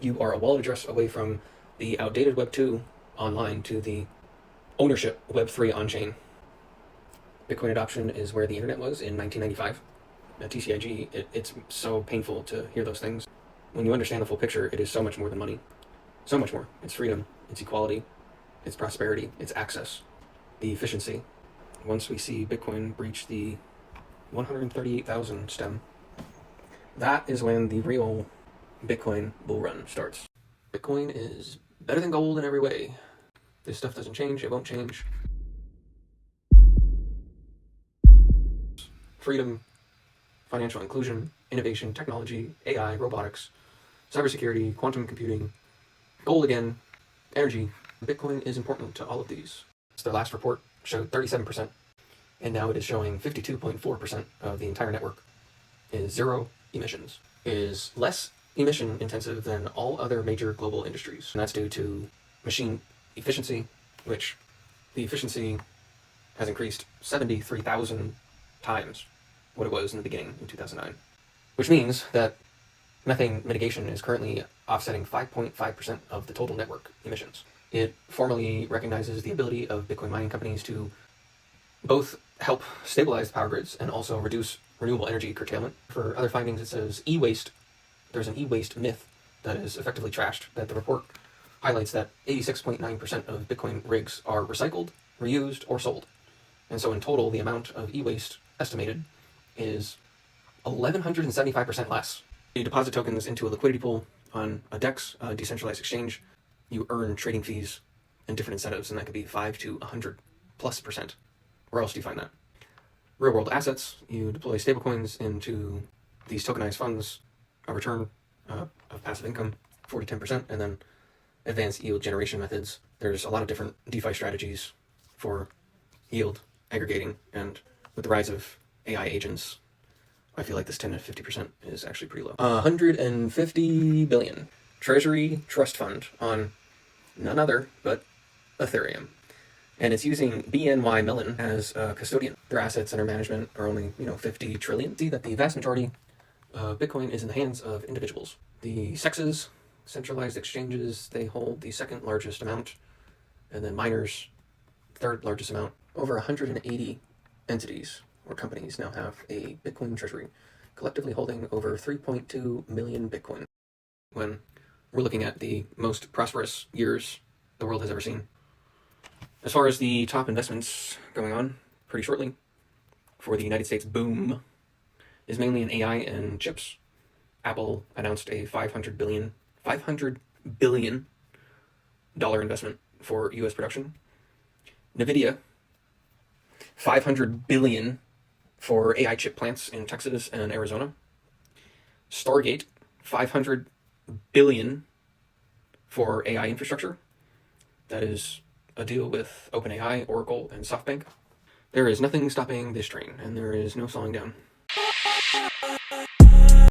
You are a wallet address away from the outdated Web 2 online to the ownership Web 3 on-chain. Bitcoin adoption is where the internet was in 1995. At TCIG, it's so painful to hear those things. When you understand the full picture, it is so much more than money. So much more. It's freedom, it's equality, it's prosperity, it's access, the efficiency. Once we see Bitcoin breach the 138,000 stem, that is when the real Bitcoin bull run starts. Bitcoin is better than gold in every way. This stuff doesn't change, it won't change. Freedom, financial inclusion, innovation, technology, AI, robotics, cybersecurity, quantum computing, gold again, energy. Bitcoin is important to all of these. The last report showed 37%, and now it is showing 52.4% of the entire network is zero emissions, is less emission intensive than all other major global industries. And that's due to machine efficiency, which the efficiency has increased 73,000 times what it was in the beginning in 2009, which means that methane mitigation is currently offsetting 5.5% of the total network emissions. It formally recognizes the ability of Bitcoin mining companies to both help stabilize the power grids and also reduce renewable energy curtailment. For other findings, it says e-waste. There's an e-waste myth that is effectively trashed, that the report highlights that 86.9% of Bitcoin rigs are recycled, reused, or sold. And so in total, the amount of e-waste estimated is 1,175% less. You deposit tokens into a liquidity pool on a DEX, a decentralized exchange. You earn trading fees and different incentives, and that could be 5 to 100+%. Where else do you find that? Real world assets, you deploy stablecoins into these tokenized funds, a return of passive income, 4 to 10%, and then advanced yield generation methods. There's a lot of different DeFi strategies for yield aggregating, and with the rise of AI agents, I feel like this 10 to 50% is actually pretty low. 150 billion treasury trust fund on none other but Ethereum. And it's using BNY Mellon as a custodian. Their assets under management are only, 50 trillion. See that the vast majority of Bitcoin is in the hands of individuals. The sexes, centralized exchanges, they hold the second largest amount, and then miners, third largest amount. Over 180 entities or companies now have a Bitcoin treasury, collectively holding over 3.2 million Bitcoin. When we're looking at the most prosperous years the world has ever seen. As far as the top investments going on, pretty shortly, for the United States boom, is mainly in AI and chips. Apple announced a $500 billion investment for US production. NVIDIA, $500 billion for AI chip plants in Texas and Arizona. Stargate, $500 billion for AI infrastructure. That is a deal with OpenAI, Oracle, and SoftBank. There is nothing stopping this train, and there is no slowing down.